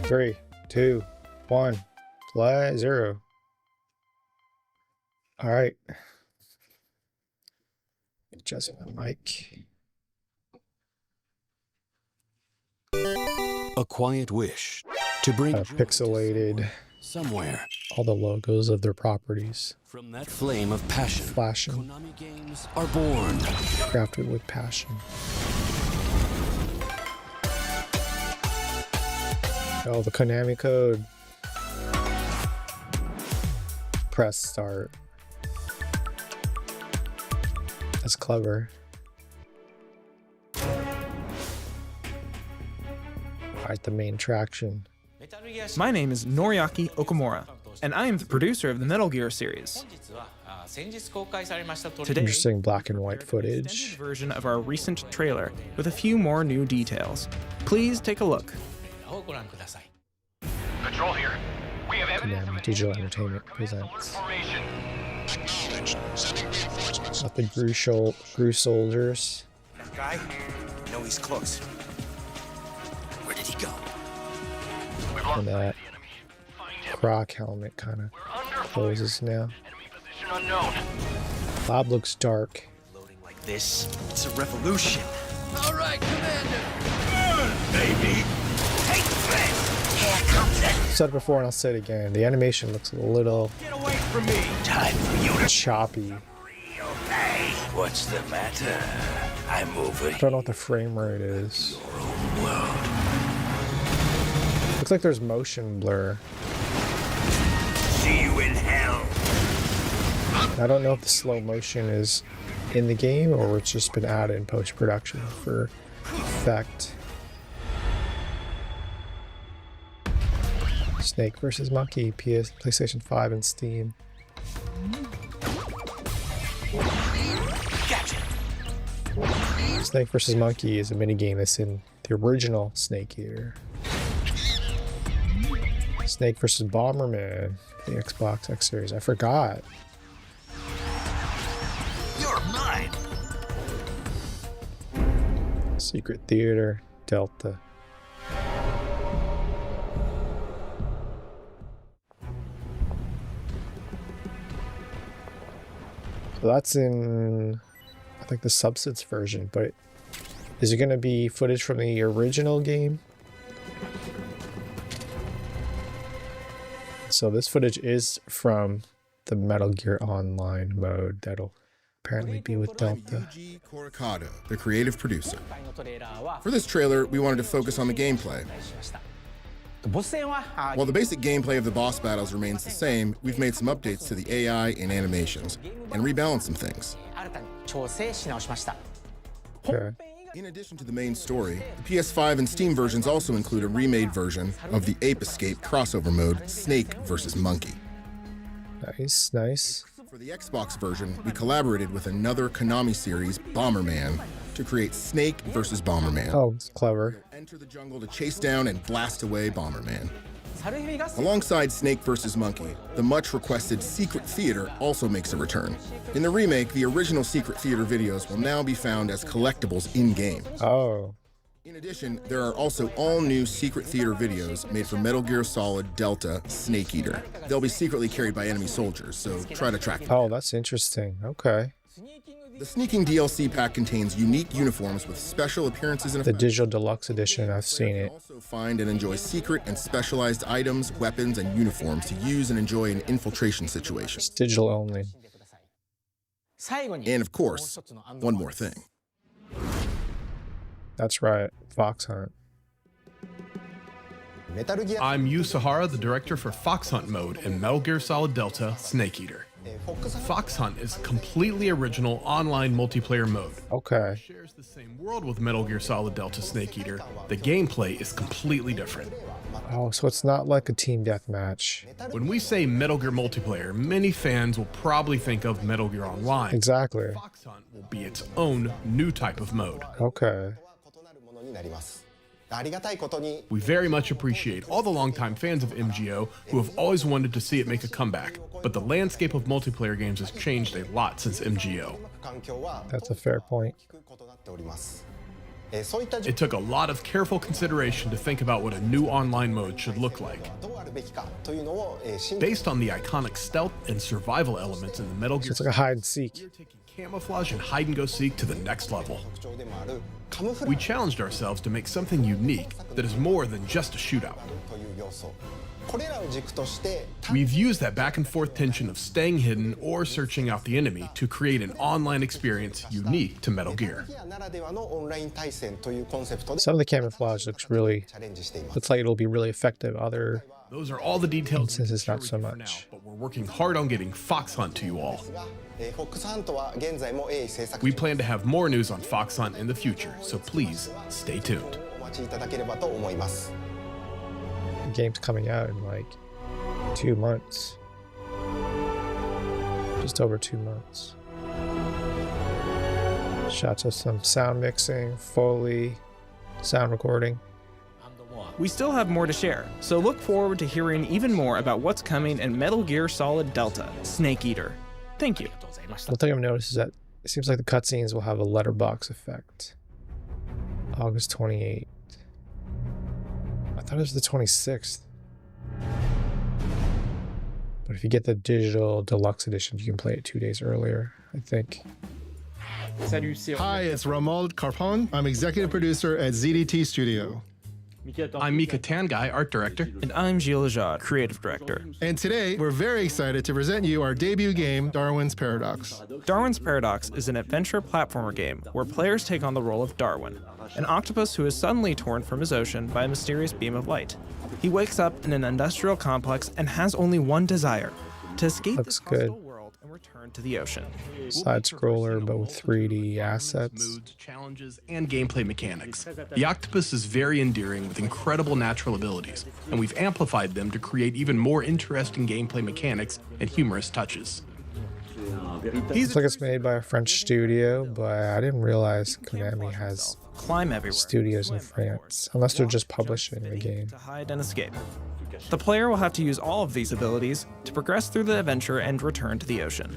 3, 2, 1, fly 0. All right. Adjusting the mic. A quiet wish to bring Pixelated somewhere. All the logos of their properties. From that flame of passion, flashing. Konami games are born. Crafted with passion. Oh, the Konami code. Press start. That's clever. Alright, the main traction. My name is Noriaki Okamura, and I am the producer of the Metal Gear series. Today, Interesting black and white an footage. extended version of our recent trailer with a few more new details. Please take a look. Patrol here. We have evidence of Konami an Digital enemy Entertainment alert presents. formation. Got the Gru soldiers. That guy? I know he's close. Where did he go? We've lost And sight that of the enemy. Find him. Croc helmet kind of We're under closes now. enemy position unknown. Lab looks dark. Loading like this, it's a revolution. All right, Commander. Baby. Take this! Here comes it! Said it before and I'll say it again. The animation looks a little Get away from me. Time for you to choppy. pay. What's the matter? I'm over I don't know what the frame rate is. Looks like there's motion blur. See you in hell. I don't know if the slow motion is in the game or it's just been added in post-production for effect. Snake versus Monkey, PlayStation 5 and Steam. Gotcha. Snake versus Monkey is a minigame that's in the original Snake Eater. Snake versus Bomberman, the Xbox X Series. I forgot. You're mine. Secret Theater, Delta. So that's in, I think, the Substance version, but is it going to be footage from the original game? So this footage is from the Metal Gear Online mode that'll apparently be with Delta. Yuji Korikado, the creative producer. For this trailer, we wanted to focus on the gameplay. While the basic gameplay of the boss battles remains the same, we've made some updates to the AI and animations, and rebalanced some things. Okay. In addition to the main story, the PS5 and Steam versions also include a remade version of the Ape Escape crossover mode, Snake vs. Monkey. Nice, nice. For the Xbox version, we collaborated with another Konami series, Bomberman, to create Snake vs. Bomberman. Oh, it's clever. Enter the jungle to chase down and blast away Bomberman. Alongside Snake vs. Monkey, the much-requested Secret Theater also makes a return. In the remake, the original Secret Theater videos will now be found as collectibles in-game. Oh, In addition, there are also all-new Secret Theater videos made for Metal Gear Solid Delta Snake Eater. They'll be secretly carried by enemy soldiers, so try to track them. oh, that's interesting. Okay. The Sneaking DLC pack contains unique uniforms with special appearances and The effects. digital deluxe edition, I've seen it. Also find and enjoy secret and specialized items, weapons, and uniforms to use and enjoy in infiltration situations. It's digital only. And of course, one more thing. That's right, Fox Hunt. I'm Yu Sahara, the director for Fox Hunt mode in Metal Gear Solid Delta Snake Eater. Fox Hunt is completely original online multiplayer mode. Okay. It shares the same world with Metal Gear Solid Delta Snake Eater. The gameplay is completely different. Oh, so it's not like a team deathmatch. When we say Metal Gear multiplayer, many fans will probably think of Metal Gear Online. Exactly. Fox Hunt will be its own new type of mode. Okay. We very much appreciate all the longtime fans of MGO who have always wanted to see it make a comeback, but the landscape of multiplayer games has changed a lot since MGO. That's a fair point. It took a lot of careful consideration to think about what a new online mode should look like. Based on the iconic stealth and survival elements in the Metal Gear, It's like a hide and seek. we're taking camouflage and hide and go seek to the next level. We challenged ourselves to make something unique that is more than just a shootout. We've used that back and forth tension of staying hidden or searching out the enemy to create an online experience unique to Metal Gear. Some of the camouflage looks like it'll be really effective. Other Those are all the details we can instances, share not with so you for much. now, but we're working hard on getting Fox Hunt to you all. We plan to have more news on Fox Hunt in the future, so please stay tuned. The game's coming out in like 2 months. Just over 2 months. Shots of some sound mixing, Foley, sound recording. We still have more to share, so look forward to hearing even more about what's coming in Metal Gear Solid Delta, Snake Eater. Thank you. One thing I've noticed is that it seems like the cutscenes will have a letterbox effect. August 28th. I thought it was the 26th. But if you get the digital deluxe edition, you can play it 2 days earlier, I think. Hi, it's Romuald Carpon. I'm executive producer at ZDT Studio. I'm Mika Tangai, art director. And I'm Gilles Lejeune, creative director. And today, we're very excited to present you our debut game, Darwin's Paradox. Darwin's Paradox is an adventure platformer game where players take on the role of Darwin, an octopus who is suddenly torn from his ocean by a mysterious beam of light. He wakes up in an industrial complex and has only one desire: to escape Looks this hostile good. world and return to the ocean. Side scroller, but with 3D assets. Moods, challenges, and gameplay mechanics. The octopus is very endearing with incredible natural abilities, and we've amplified them to create even more interesting gameplay mechanics and humorous touches. Looks like it's made by a French studio, but I didn't realize Konami has Climb everywhere. studios in France, unless they're just publishing the game. To hide and escape. The player will have to use all of these abilities to progress through the adventure and return to the ocean.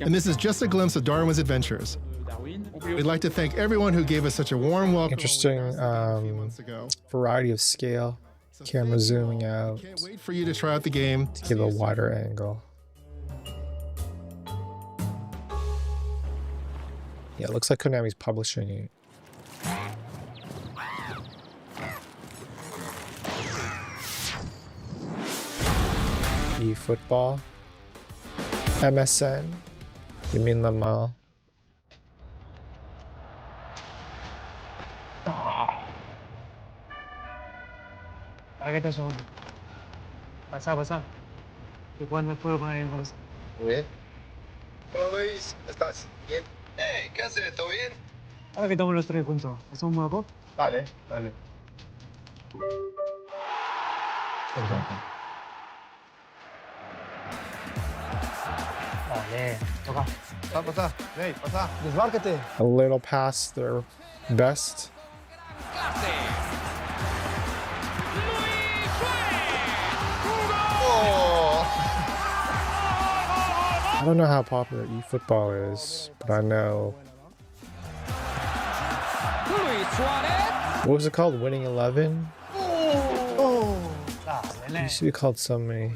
And this is just a glimpse of Darwin's adventures. We'd like to thank everyone who gave us such a warm welcome. Interesting months ago. variety of scale, camera zooming out Can't wait for you to try out the game. to give a wider angle. Yeah, it looks like Konami's publishing it. eFootball, MSN, you mean the mall? Luis, ¿estás bien? ¿Qué haces? ¿Todo bien? Dale, dale. Pasá, hey, pasá. A little past their best. I don't know how popular eFootball is, but I know. What was it called? Winning 11? It used to be called so many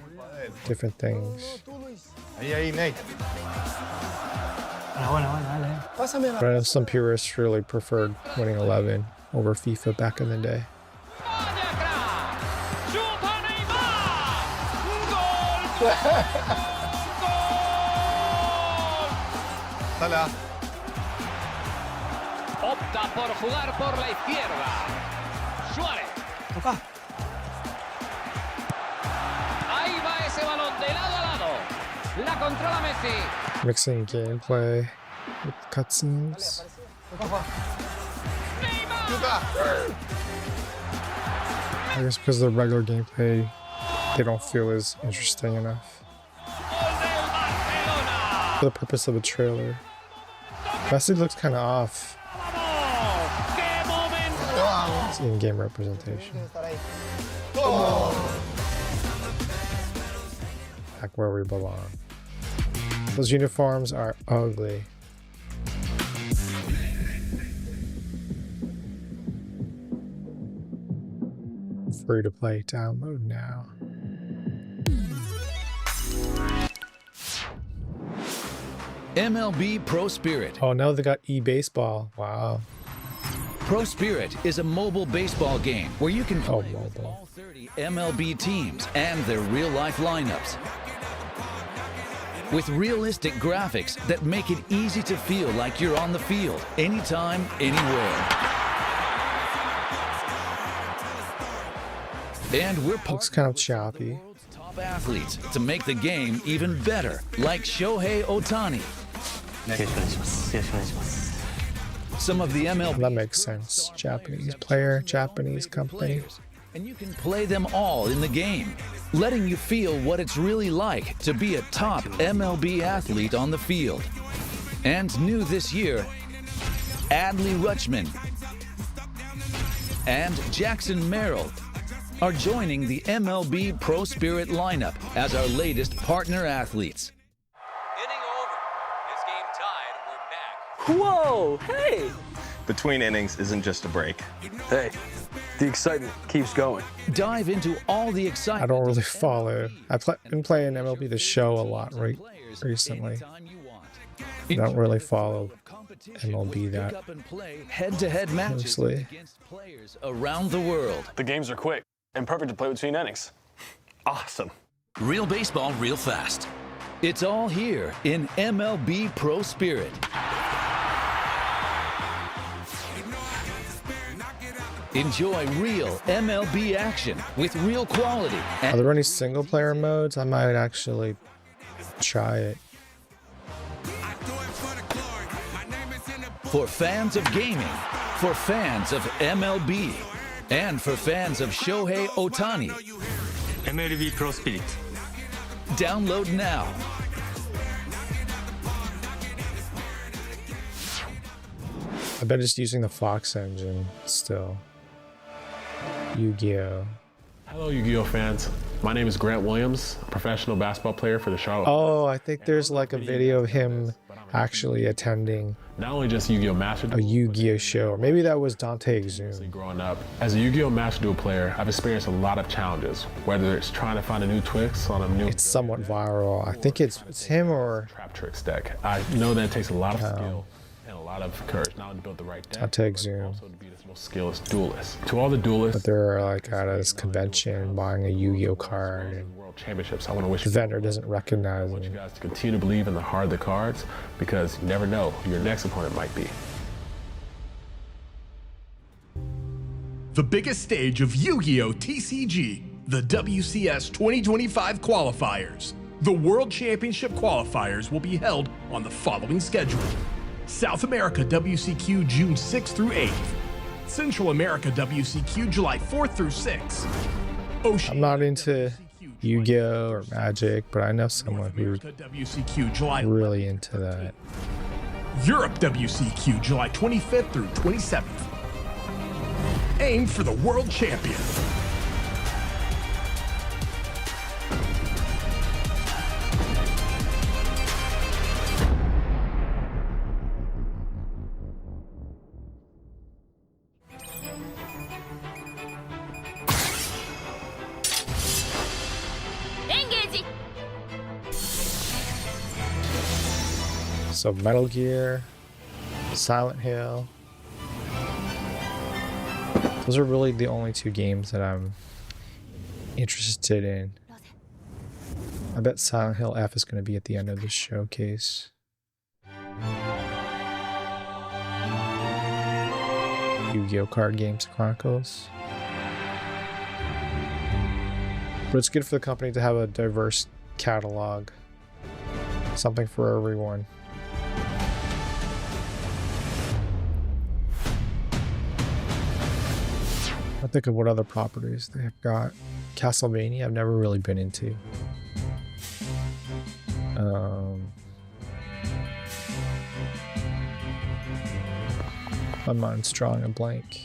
different things. Ahí, Nate. But I know some purists really preferred Winning 11 over FIFA back in the day. Dale. Opta por jugar por la izquierda. Suárez. Ahí va ese balón de lado a lado. La controla Messi. Mixing gameplay with cutscenes. I guess because the regular gameplay, they don't feel as interesting enough for the purpose of a trailer. Message looks kind of off. It's in-game representation. Back where we belong. Those uniforms are ugly. Free to play. Download now. MLB Pro Spirit. Oh, now they got eBaseball. Wow. Pro Spirit is a mobile baseball game where you can play with mobile. all 30 MLB teams and their real-life lineups. With realistic graphics that make it easy to feel like you're on the field, anytime, anywhere. And we're Looks kind of choppy. top athletes to make the game even better, like Shohei Ohtani. Some of the MLB That makes sense. Japanese player, Japanese company. and you can play them all in the game, letting you feel what it's really like to be a top MLB athlete on the field. And new this year, Adley Rutschman and Jackson Merrill are joining the MLB Pro Spirit lineup as our latest partner athletes. Inning over. This game tied. We're back. Whoa, hey! Between innings isn't just a break. Hey, the excitement keeps going. Dive into all the excitement. I don't really follow. I've been playing MLB The Show a lot recently. I don't really follow MLB that head-to-head matches closely. against players around the world. The games are quick and perfect to play between innings. Awesome. Real baseball, real fast. It's all here in MLB Pro Spirit. Enjoy real MLB action with real quality. Are there any single player modes? I might actually try it. For fans of gaming, for fans of MLB, and for fans of Shohei Ohtani. MLB Pro Spirit. Download now. I bet it's using the Fox engine still. Yu-Gi-Oh! Hello, Yu-Gi-Oh fans. My name is Grant Williams, a professional basketball player for the Charlotte. Oh, I think there's like a video of him actually attending not only just Yu-Gi-Oh Master a Yu-Gi-Oh show, or maybe that was Dante Exum. Growing up as a Yu-Gi-Oh Master Duel player, I've experienced a lot of challenges, whether it's trying to find a new Twix on a new. It's somewhat viral. I think it's him or Trap Tricks deck. I know that it takes a lot of skill and a lot of courage not only to build the right deck, Dante but Exum. also to be the most skilled duelist. To all the duelists, But they're like at this convention buying a Yu-Gi-Oh card, and World Championships, I want to wish the vendor doesn't recognize I want you him. guys to continue to believe in the heart of the cards, because you never know who your next opponent might be. The biggest stage of Yu-Gi-Oh! TCG, the WCS 2025 qualifiers. The World Championship qualifiers will be held on the following schedule. South America WCQ June 6th through 8th. Central America WCQ July 4th through 6th. I'm not into Yu-Gi-Oh or Magic, but I know someone who's WCQ July really into that. Europe WCQ July 25th through 27th. Aim for the world champion. So Metal Gear, Silent Hill. Those are really the only two games that I'm interested in. I bet Silent Hill F is going to be at the end of this showcase. Yu-Gi-Oh! Card Games Chronicles. But it's good for the company to have a diverse catalog. Something for everyone. I think of what other properties they have got. Castlevania, I've never really been into. My mind's drawing a blank.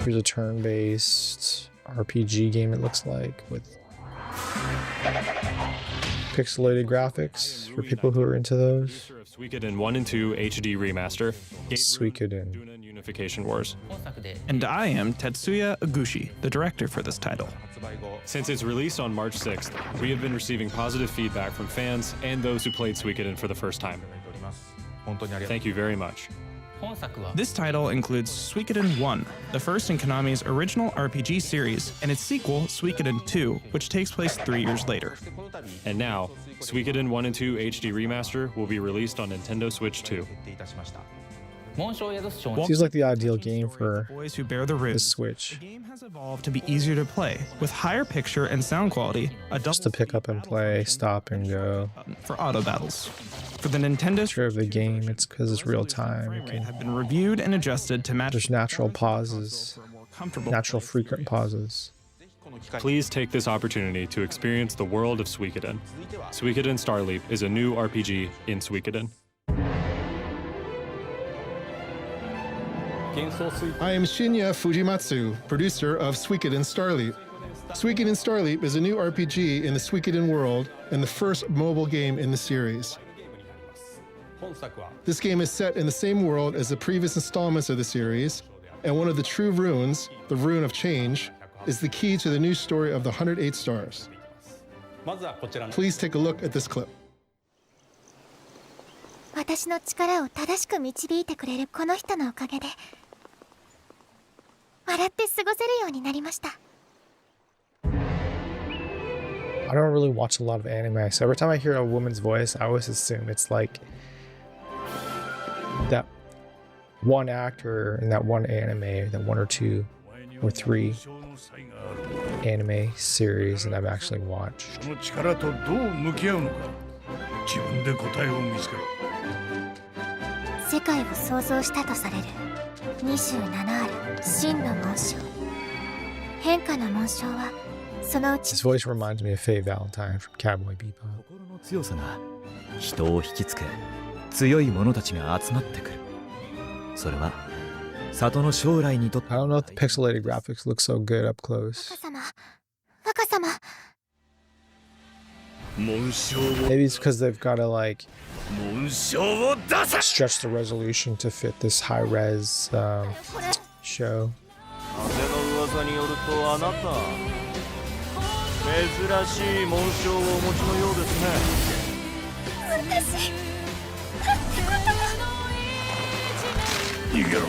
Here's a turn-based RPG game, it looks like, with pixelated graphics for people who are into those. Suikoden I and II HD remaster. Suikoden. Unification Wars. And I am Tetsuya Oguchi, the director for this title. Since its release on March 6th, we have been receiving positive feedback from fans and those who played Suikoden for the first time. Thank you very much. This title includes Suikoden I, the first in Konami's original RPG series, and its sequel, Suikoden II, which takes place 3 years later. And now, Suikoden 1 and 2 HD Remaster will be released on Nintendo Switch 2. Seems like the ideal game for boys who bear the Switch. The game has evolved to be easier to play, with higher picture and sound quality, a just to pick up and play, stop and go. For auto battles. For the Nintendo Sure of the game, it's because it's real time. It can have been reviewed and adjusted to match. There's natural pauses, natural frequent pauses. Please take this opportunity to experience the world of Suikoden. Suikoden Starleap is a new RPG in Suikoden. I am Shinya Fujimatsu, producer of Suikoden Starleap. Suikoden Starleap is a new RPG in the Suikoden world and the first mobile game in the series. This game is set in the same world as the previous installments of the series, and one of the true runes, the Rune of Change, is the key to the new story of the 108 Stars. Please take a look at this clip. 私の力を正しく導いてくれるこの人のおかげで笑って過ごせるようになりました。 I don't really watch a lot of anime, so every time I hear a woman's voice, I always assume it's like that one actor in that one anime, that 1 or 2 or 3 anime series that I've actually watched. 世界を創造したとされる27ある真の紋章。変化の紋章はそのうち。 His voice reminds me of Faye Valentine from Cowboy Bebop. 強さが人を引きつけ、強い者たちが集まってくる。それは里の将来にとって。 I don't know if the pixelated graphics look so good up close. 若様。 Maybe it's because they've got to like stretch the resolution to fit this high-res show. 風の噂によるとあなた珍しい紋章をお持ちのようですね。私なんてことを。逃げろ。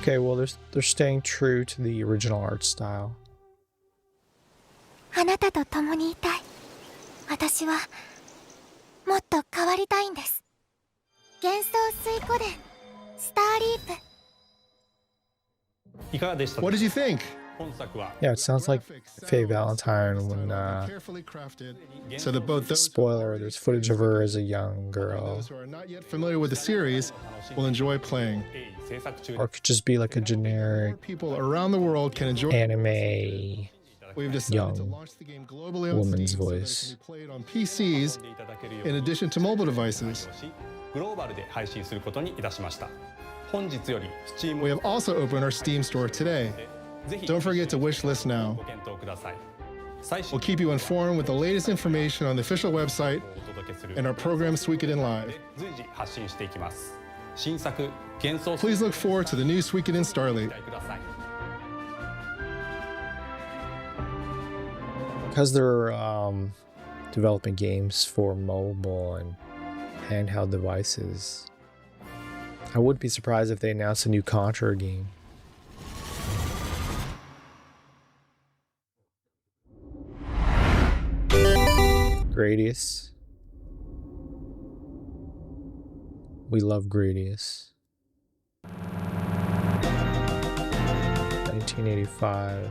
Okay, well, they're staying true to the original art style. あなたと共にいたい。私はもっと変わりたいんです。幻想水湖伝スターリープ。いかがでした？What did you think? Yeah, it sounds like Faye Valentine when so that both those spoiler, there's footage of her as a young girl. Those who are not yet familiar with the series will enjoy playing. Or it could just be like a generic people around the world can enjoy anime We've decided young to launch the game globally on woman's Steam voice. So that it can be played on PCs in addition to mobile devices. We have also opened our Steam store today. Don't forget to wishlist now. We'll keep you informed with the latest information on the official website and our program Suikoden Live. Please look forward to the new Suikoden Starleap. Because they're developing games for mobile and handheld devices, I wouldn't be surprised if they announced a new Contra game. Gradius. We love Gradius. 1985.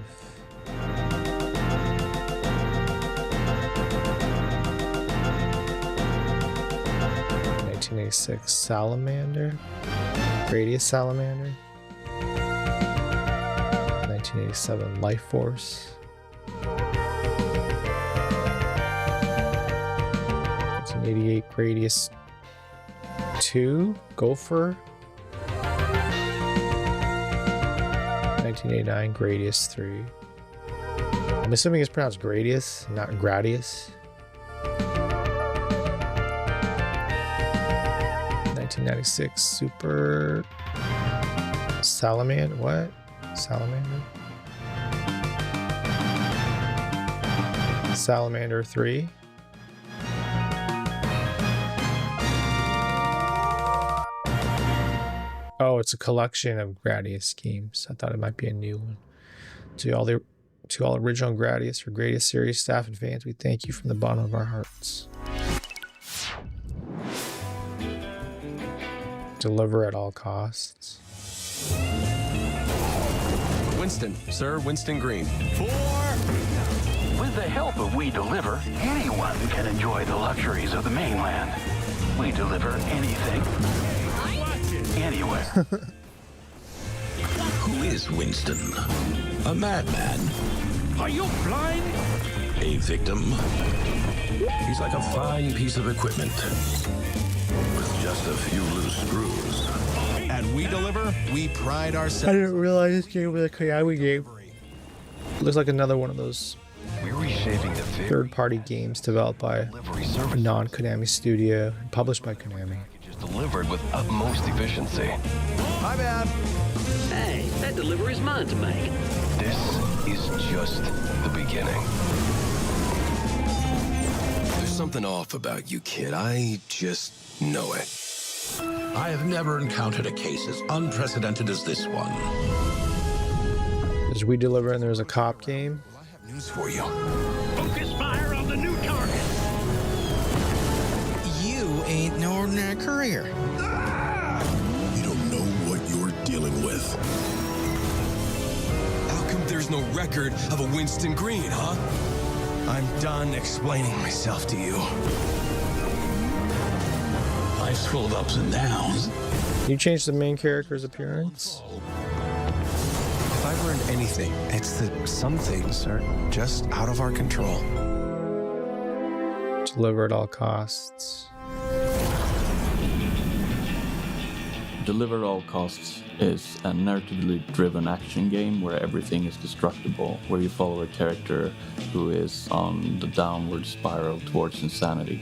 1986 Salamander. Gradius Salamander. 1987 Life Force. 1988 Gradius II, Gopher. 1989 Gradius 3. I'm assuming it's pronounced Gradius, not Gradius. 1996 Super Salamander. What? Salamander? Salamander 3. Oh, it's a collection of Gradius games. I thought it might be a new one. To all original Gradius or Gradius series staff and fans, we thank you from the bottom of our hearts. Deliver at all costs. Winston, Sir Winston Green. With the help of We Deliver, anyone can enjoy the luxuries of the mainland. We deliver anything, anywhere. Who is Winston? A madman? Are you blind? A victim? He's like a fine piece of equipment with just a few loose screws. At We Deliver, we pride ourselves. I didn't realize this game was a Konami game. Looks like another one of those third-party games developed by a non-Konami studio and published by Konami. Delivered with utmost efficiency. My bad. Hey, that delivery's mine to make. This is just the beginning. There's something off about you, kid. I just know it. I have never encountered a case as unprecedented as this one. There's We Deliver and there's a cop game. I have news for you. Focus fire on the new target. You ain't no ordinary courier. You don't know what you're dealing with. How come there's no record of a Winston Green, huh? I'm done explaining myself to you. Life's full of ups and downs. You changed the main character's appearance? If I've learned anything, it's that some things are just out of our control. Deliver at all costs. Deliver at all costs is a narratively driven action game where everything is destructible, where you follow a character who is on the downward spiral towards insanity.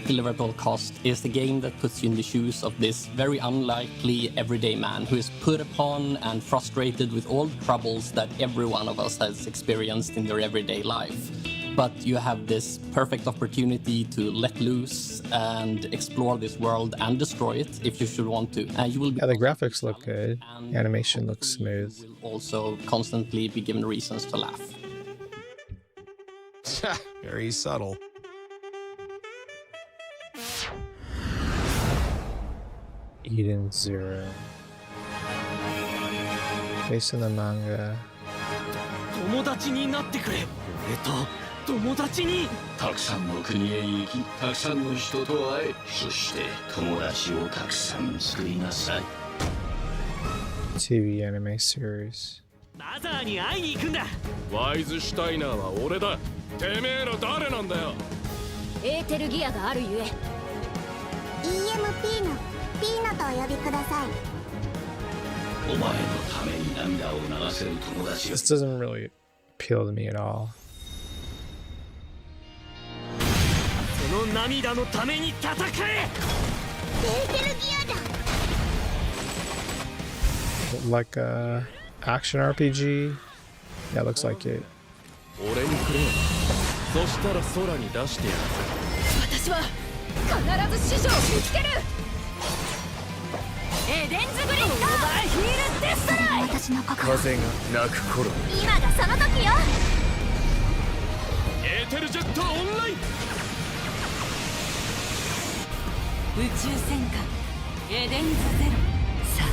Deliver at all costs is the game that puts you in the shoes of this very unlikely everyday man who is put upon and frustrated with all the troubles that every one of us has experienced in their everyday life. But you have this perfect opportunity to let loose and explore this world and destroy it if you should want to. And you will be the graphics look good. Animation looks smooth. You will also constantly be given reasons to laugh. Very subtle. Eden Zero. Based on the manga. 友達になってくれ。友達に。たくさんの国へ行き、たくさんの人と会え、そして友達をたくさん作りなさい。TV anime series. マザーに会いに行くんだ。ワイズシュタイナーは俺だ。てめえら誰なんだよ。エーテルギアがあるゆえ。EMP のピーナとお呼びください。お前のために涙を流せる友達。 This doesn't really appeal to me at all. その涙のために戦え。エーテルギアだ。Like a action RPG? Yeah, looks like it. 俺にくれ。そしたら空に出してやる。私は必ず師匠を見つける。エデンズグリッドヒールデストライ。私の心。風が泣く頃。今がその時よ。エーテルジェットオンライン。宇宙戦艦エデンズゼロ。さあ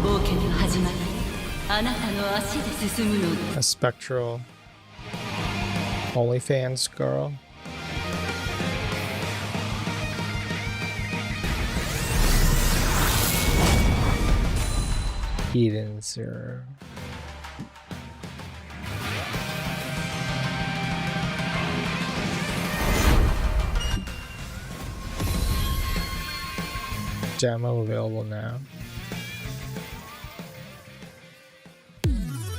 冒険が始まり、あなたの足で進むの。 A spectral OnlyFans girl. Eden Zero. Demo available now.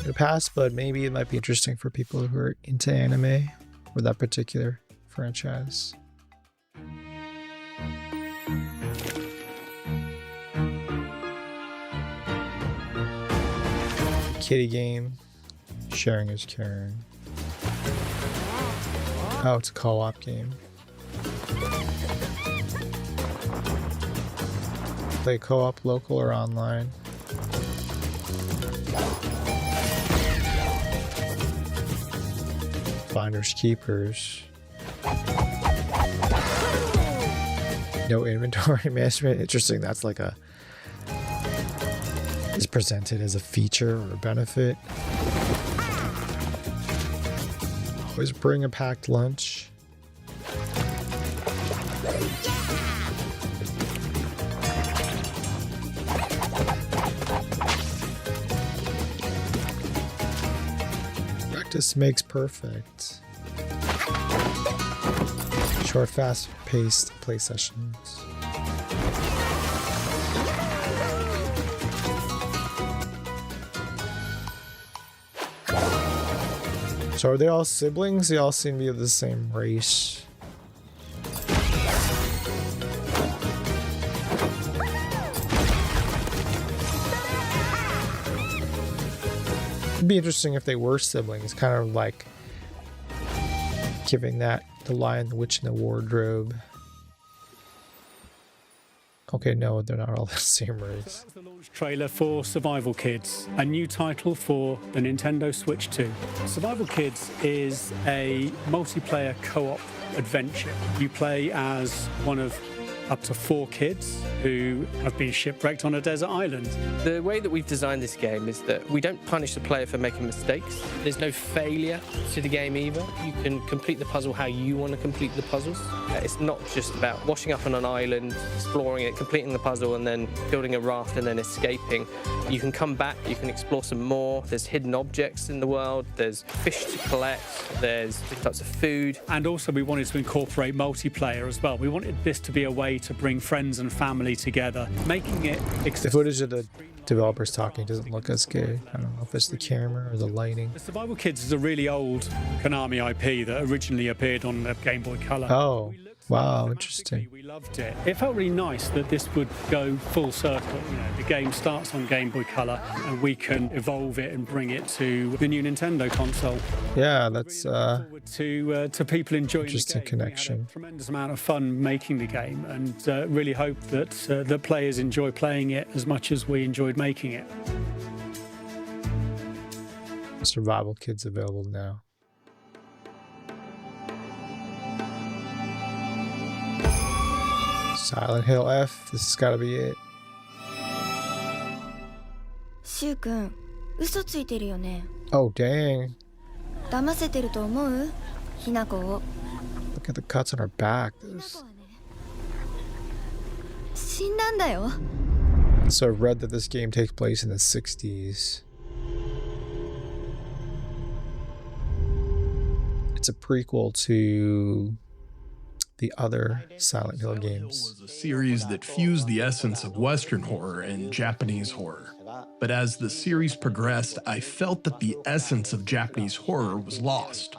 It'll pass, but maybe it might be interesting for people who are into anime or that particular franchise. Kitty game. Sharing is caring. Oh, it's a co-op game. Play co-op local or online. Finders keepers. No inventory management. Interesting. That's like a is presented as a feature or a benefit. Always bring a packed lunch. Practice makes perfect. Short, fast-paced play sessions. So are they all siblings? They all seem to be of the same race. It'd be interesting if they were siblings, kind of like giving that The Lion, the Witch, and the Wardrobe. Okay, no, they're not all the same race. So that was the launch trailer for Survival Kids, a new title for the Nintendo Switch 2. Survival Kids is a multiplayer co-op adventure. You play as one of up to 4 kids who have been shipwrecked on a desert island. The way that we've designed this game is that we don't punish the player for making mistakes. There's no failure to the game either. You can complete the puzzle how you want to complete the puzzles. It's not just about washing up on an island, exploring it, completing the puzzle, and then building a raft and then escaping. You can come back, you can explore some more. There's hidden objects in the world, there's fish to collect, there's different types of food. And also we wanted to incorporate multiplayer as well. We wanted this to be a way to bring friends and family together, making it the footage of the developers talking doesn't look as good. I don't know if it's the camera or the lighting. The Survival Kids is a really old Konami IP that originally appeared on the Game Boy Color. Oh, wow, interesting. We loved it. It felt really nice that this would go full circle. You know, the game starts on Game Boy Color and we can evolve it and bring it to the new Nintendo console. Yeah, that's to people enjoying interesting the game. connection. We had a tremendous amount of fun making the game, and really hope that the players enjoy playing it as much as we enjoyed making it. Survival Kids available now. Silent Hill F, this has got to be it. シュウ君、嘘ついてるよね。 Oh, dang. 騙せてると思う？ひなこを。 Look at the cuts on her back. 死んだんだよ。 So I've read that this game takes place in the 60s. It's a prequel to the other Silent Hill games. Was a series that fused the essence of Western horror and Japanese horror. But as the series progressed, I felt that the essence of Japanese horror was lost.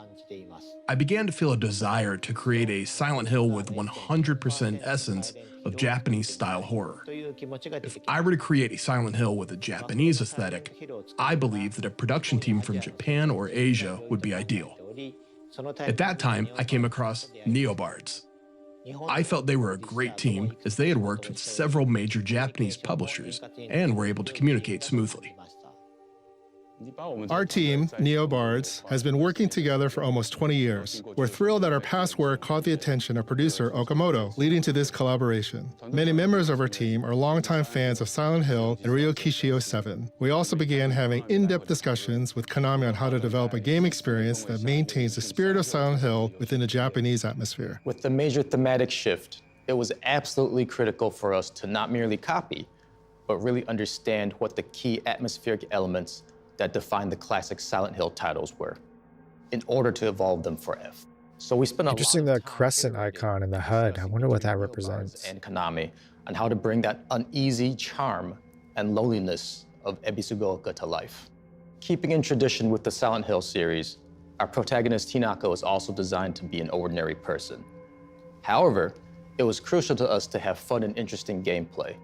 I began to feel a desire to create a Silent Hill with 100% essence of Japanese-style horror. If I were to create a Silent Hill with a Japanese aesthetic, I believe that a production team from Japan or Asia would be ideal. At that time, I came across Neobards. I felt they were a great team as they had worked with several major Japanese publishers and were able to communicate smoothly. Our team, Neobards, has been working together for almost 20 years. We're thrilled that our past work caught the attention of producer Okamoto, leading to this collaboration. Many members of our team are longtime fans of Silent Hill and Ryokishio 7. We also began having in-depth discussions with Konami on how to develop a game experience that maintains the spirit of Silent Hill within a Japanese atmosphere. With the major thematic shift, it was absolutely critical for us to not merely copy, but really understand what the key atmospheric elements that define the classic Silent Hill titles were, in order to evolve them for F. So we spent a Interesting, lot of the crescent icon in the HUD. I wonder what that represents. And Konami on how to bring that uneasy charm and loneliness of Ebisugoka to life. Keeping in tradition with the Silent Hill series, our protagonist Hinako is also designed to be an ordinary person. However, it was crucial to us to have fun and interesting gameplay.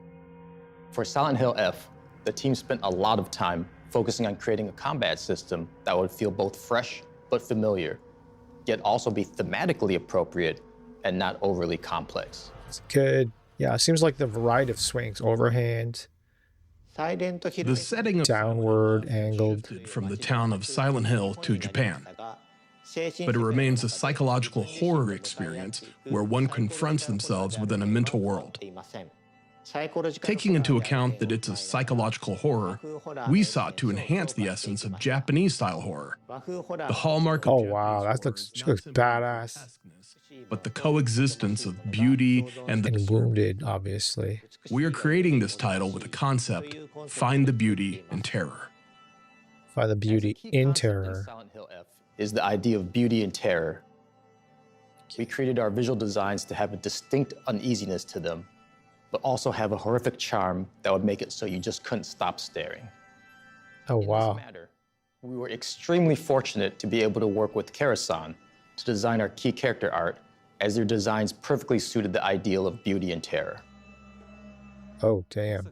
For Silent Hill F, the team spent a lot of time focusing on creating a combat system that would feel both fresh but familiar, yet also be thematically appropriate and not overly complex. It's good. Yeah, it seems like the variety of swings, overhand, The setting of downward, angled. from the town of Silent Hill to Japan, but it remains a psychological horror experience where one confronts themselves within a mental world. Taking into account that it's a psychological horror, we sought to enhance the essence of Japanese-style horror. The hallmark of wow, she looks badass. But the coexistence of beauty and wounded, obviously. We are creating this title with a concept: find the beauty in terror. Find the beauty in terror. Silent Hill F is the idea of beauty and terror. We created our visual designs to have a distinct uneasiness to them, but also have a horrific charm that would make it so you just couldn't stop staring. Oh, wow. We were extremely fortunate to be able to work with Kara-san to design our key character art, as their designs perfectly suited the ideal of beauty and terror. Oh, damn.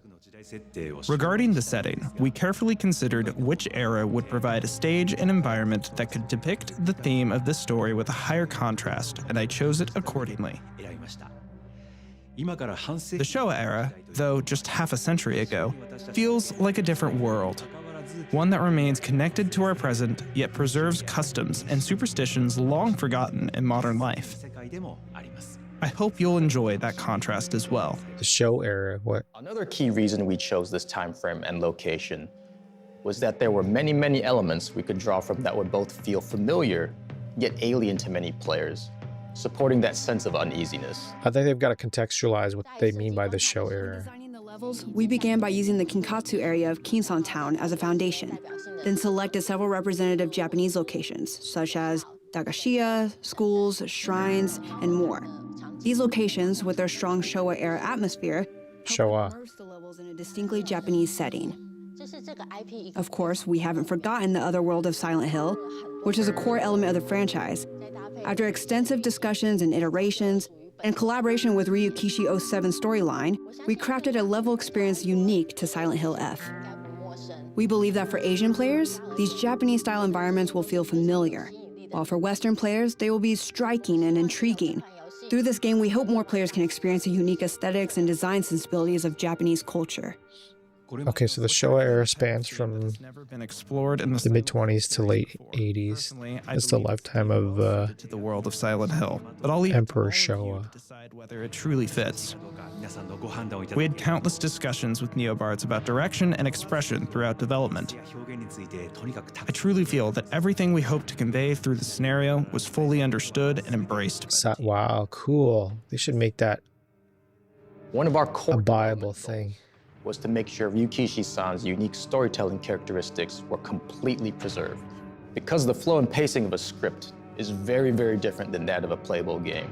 Regarding the setting, we carefully considered which era would provide a stage and environment that could depict the theme of this story with a higher contrast, and I chose it accordingly. The Showa era, though just half a century ago, feels like a different world. One that remains connected to our present, yet preserves customs and superstitions long forgotten in modern life. I hope you'll enjoy that contrast as well. The Showa era, what? Another key reason we chose this time frame and location was that there were many, many elements we could draw from that would both feel familiar, yet alien to many players, supporting that sense of uneasiness. I think they've got to contextualize what they mean by the Showa era. We began by using the Kinkatsu area of Kinsan Town as a foundation, then selected several representative Japanese locations, such as dagashiya, schools, shrines, and more. These locations, with their strong Showa-era atmosphere, immerse the levels in a distinctly Japanese setting. Of course, we haven't forgotten the other world of Silent Hill, which is a core element of the franchise. After extensive discussions and iterations, in collaboration with Ryukishi 07 storyline, we crafted a level experience unique to Silent Hill F. We believe that for Asian players, these Japanese-style environments will feel familiar, while for Western players, they will be striking and intriguing. Through this game, we hope more players can experience the unique aesthetics and design sensibilities of Japanese culture. Okay, so the Showa era spans from the mid-20s to late 80s. That's the lifetime of the world of Silent Hill, but I'll leave Emperor Showa. Decide whether it truly fits. We had countless discussions with neobards about direction and expression throughout development. I truly feel that everything we hoped to convey through the scenario was fully understood and embraced. Wow, cool. They should make that one of our core a viable thing. Was to make sure Ryukishi-san's unique storytelling characteristics were completely preserved. Because the flow and pacing of a script is very, very different than that of a playable game,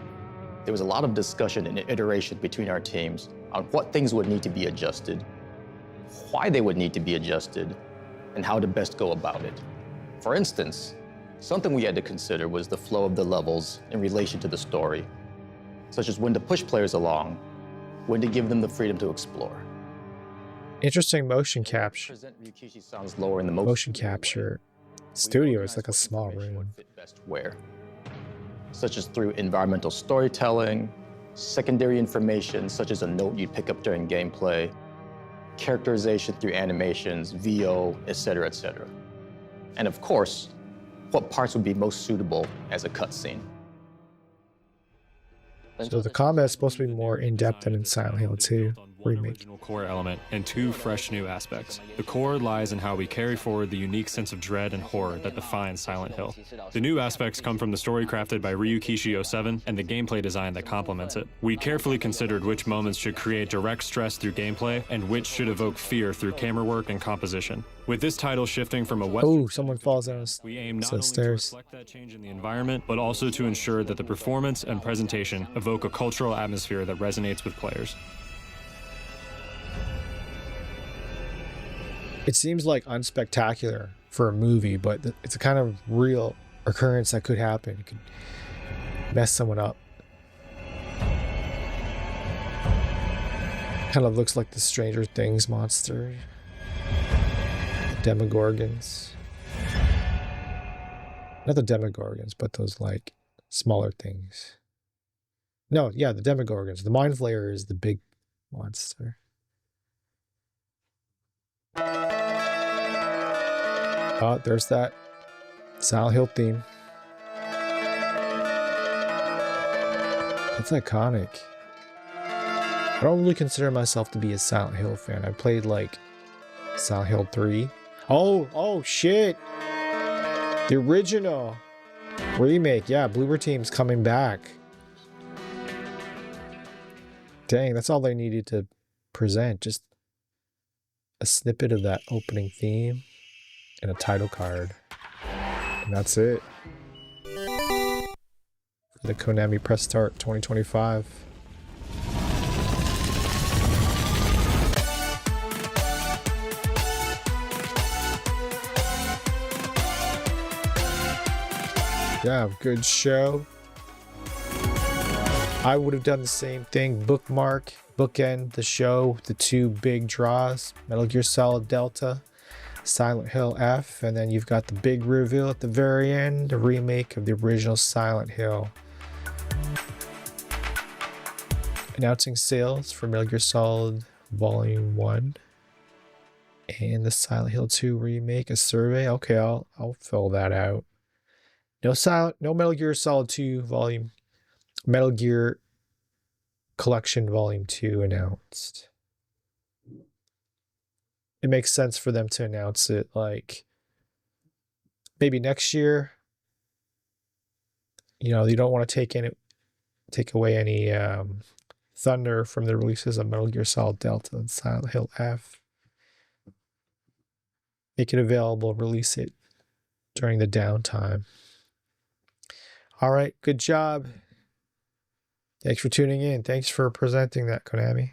there was a lot of discussion and iteration between our teams on what things would need to be adjusted, why they would need to be adjusted, and how to best go about it. For instance, something we had to consider was the flow of the levels in relation to the story, such as when to push players along, when to give them the freedom to explore. Interesting motion capture. Motion capture studio is like a small room. Where, such as through environmental storytelling, secondary information such as a note you'd pick up during gameplay, characterization through animations, VO, etc., etc. And of course, what parts would be most suitable as a cutscene. So the combat is supposed to be more in-depth than in Silent Hill 2. remake. Original core element and 2 fresh new aspects. The core lies in how we carry forward the unique sense of dread and horror that defines Silent Hill. The new aspects come from the story crafted by Ryukishi 07 and the gameplay design that complements it. We carefully considered which moments should create direct stress through gameplay and which should evoke fear through camera work and composition. With this title shifting from a Western, someone falls down we aim not the only stairs. to reflect that change in the environment, but also to ensure that the performance and presentation evoke a cultural atmosphere that resonates with players. It seems like unspectacular for a movie, but it's a kind of real occurrence that could happen. It could mess someone up. Kind of looks like the Stranger Things monster. The Demogorgons. Not the Demogorgons, but those like smaller things. No, yeah, the Demogorgons. The Mind Flayer is the big monster. Oh, there's that Silent Hill theme. That's iconic. I don't really consider myself to be a Silent Hill fan. I played like Silent Hill 3. Oh shit! The original remake. Yeah, Bloober Team's coming back. Dang, that's all they needed to present. Just a snippet of that opening theme and a title card. And that's it. The Konami Press Start 2025. Yeah, good show. I would have done the same thing. Bookend the show with the 2 big draws. Metal Gear Solid Delta, Silent Hill F, and then you've got the big reveal at the very end, the remake of the original Silent Hill. Announcing sales for Metal Gear Solid Volume 1 and the Silent Hill 2 remake, a survey. Okay, I'll fill that out. No Metal Gear Solid 2 Volume, Metal Gear Collection Volume 2 announced. It makes sense for them to announce it like maybe next year. You know, you don't want to take away any thunder from the releases of Metal Gear Solid Delta and Silent Hill F. Make it available, release it during the downtime. All right, good job. Thanks for tuning in. Thanks for presenting that, Konami.